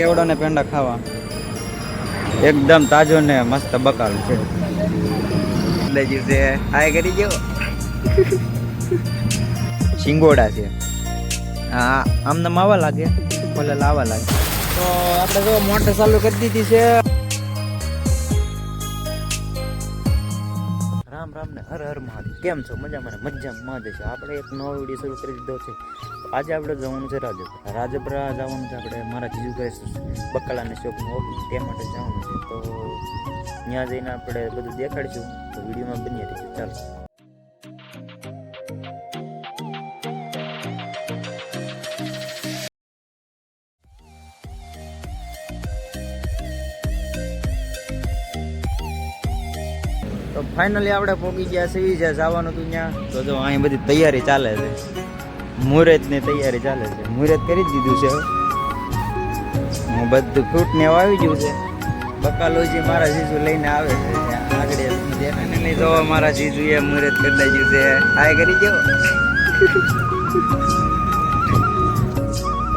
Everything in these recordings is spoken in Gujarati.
ચેવડો ને પેંડા ખાવા. એકદમ તાજો ને મસ્ત બકાલ છે. એટલે જીવસે હાય કરી ગયો. શિંગોડા છે. હા આમને માવા લાગે, ભલે લાવા લાગે. તો આપણે જો મોટર ચાલુ કરી દીધી છે. રામ રામ ને હર હર મહાદેવ. કેમ છો? મજામાં મજામાં જ છો. આપણે એક નવો વિડીયો શરૂ કરી દીધો છે. આજે આપણે જવાનું છે રાજપરા. રાજપરા જવાનું છે આપણે. મારા જીજુ કરે બકાલાની શોપનું ઓપનિંગ, તે માટે જવાનું છે. તો ત્યાં જઈને આપણે બધું દેખાડીશું. તો વિડીયોમાં બની રહીશું. ચાલો. તો ફાઇનલી આપણે પહોંચી ગયા છીએ જ્યાં જવાનું હતું ત્યાં. તો જો અહીં બધી તૈયારી ચાલે છે. મુહૂર્તની તૈયારી ચાલે છે. મુહૂર્ત કરી જ દીધું છે. હું બધું ફ્રૂટ ને આવી ગયું છે. બકાલોજી મારા જીજુ લઈને આવે છે ત્યાં આગળ. એને લઈ જો મારા જીજુ એ મુહૂર્ત કરી દીધું છે. હાય કરી ગયો.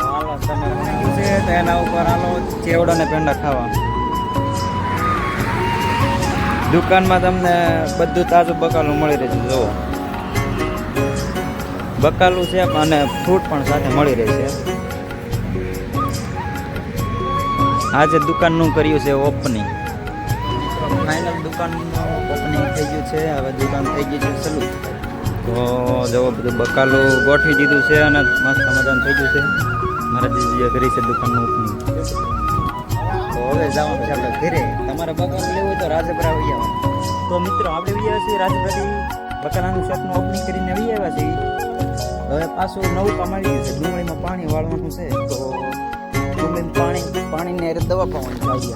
હાલો તમે છે તો એના ઉપર હાલો ચેવડો ને પેંડા ખાવા. દુકાનમાં તમને બધું તાજું બકાલું મળી રહેશે. જુઓ બકાલું છે અને ફ્રૂટ પણ સાથે મળી રહેશે. આજે દુકાનનું કર્યું છે ઓપનિંગ. ફાઇનલ દુકાનનું ઓપનિંગ થઈ ગયું છે. હવે દુકાન થઈ ગઈ છે ચાલુ. તો જુઓ બધું બકાલું ગોઠવી દીધું છે અને મસ્ત મજાનું થઈ ગયું છે. મારા દીદી કરી છે દુકાનનું ઓપનિંગ. તો હવે જવાનું છે આપણે ઘરે. તમારે બકાલું લેવું હોય તો રાજપરા આવી આવવાનું. તો મિત્રો આપણે આવી આવ્યા છીએ રાજપરાથી. બકાલાનું શોપનું ઓપનિંગ કરીને આવી આવ્યા છીએ. હવે પાછું નવું કામ આવી ગયું છે. ડુંગળીમાં પાણી વાળવાનું છે. તો ડુંગળીમાં પાણીને દવા પાવાની ચાલીએ.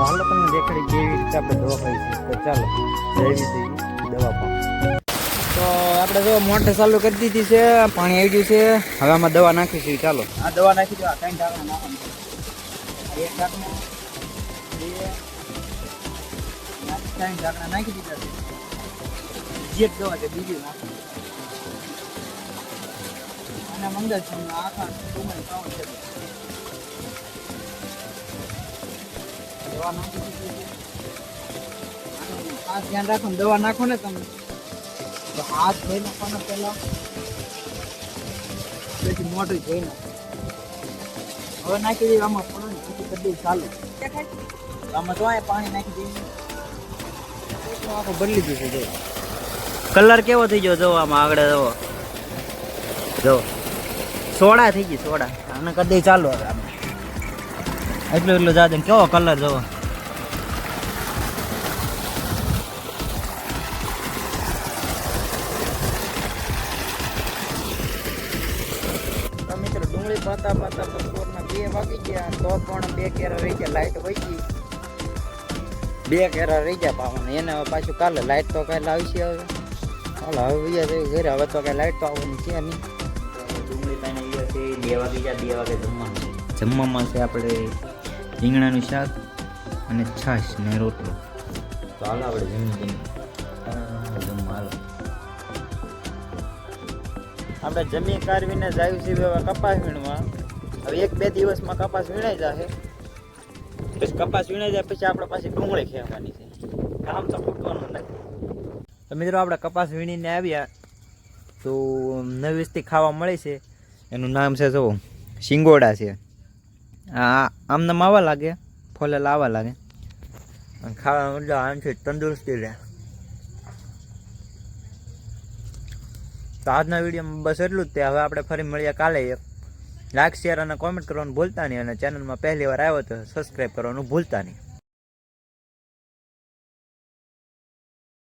હાલો તમને દેખાડી કેવી રીતે આપણે દવા પાઈ છે. તો ચાલો જઈ દવા પાવ. તો આપણે જો મોટર ચાલુ કરી દીધી છે. પાણી આવી ગયું છે. હવે આમાં દવા નાખીશું. ચાલો આ દવા નાખી દો. આ કઈ ઢાંકણા નાખવાનું. એક ઢાંકણા, બે, ત્રણ ઢાંકણા નાખી દીધા છે. જે દવા છે બીજી નાખી. અને મંદર છે આખા ડુંગળી પાવન છે. દવા નાખી દીધી. ખાસ ધ્યાન રાખો ને દવા નાખો ને તમે તો હાથ ધોઈ નાખવાનો પહેલા, પછી મોટું ધોઈ નાખો. હવે નાખી દઈએ આમાં પાણી, પછી કરી દઈએ ચાલુ. આમાં તો પાણી નાખી દઈએ. આખું બદલી દીધું. જો કલર કેવો થઈ ગયો. જો આમાં આગળ જવો. જો સોડા થઈ ગઈ. સોડા આને કરી દઈએ ચાલુ. હવે આમાં એટલું જાજે કેવો કલર જોવો. તો મિત્રો ડુંગળી પાતા પાતા બપોરના 2 વાગી ગયા. તો પણ 2 કેરા રહી ગયા. લાઈટ વહી ગઈ. 2 કેરા રહી ગયા પાવાના. એને હવે પાછું કાલે લાઈટ તો કાલે આવી છે. હવે હાલો હવે ઘરે. હવે તો કાંઈ લાઈટ તો આવવાની છે નહીં. ડુંગળી પાઈને આવ્યા છે. 2 વાગી ગયા. 2 વાગે જમવાનું છે. જમવામાં છે આપણે રીંગણાનું શાક અને છાશ ને રોટલો. તો હાલો આપણે જમવા હાલો. આપણે જમી કારવીને જાય છે કપાસ વીણવા. હવે 1-2 દિવસમાં કપાસ વીણાઈ જશે. પછી કપાસ વીણાઈ જાય પછી આપણે પાછી ડુંગળી ખેવાની છે. કામ તો ખૂટવાનું નથી. તો મિત્રો આપણે કપાસ વીણીને આવ્યા. તો નવી ખાવા મળે છે. એનું નામ છે જો શિંગોડા છે. આમને માવા લાગે, ફોલે લાવા લાગે. અને ખાવા મતલબ આમથી તંદુરસ્તી રહે. તો આજના વિડીયોમાં બસ એટલું જ તે. હવે આપણે ફરી મળીએ કાલે. એક લાઈક, શેર અને કોમેન્ટ કરવાનું ભૂલતા નહીં. અને ચેનલમાં પહેલી વાર આવ્યો તો સબસ્ક્રાઈબ કરવાનું ભૂલતા નહીં.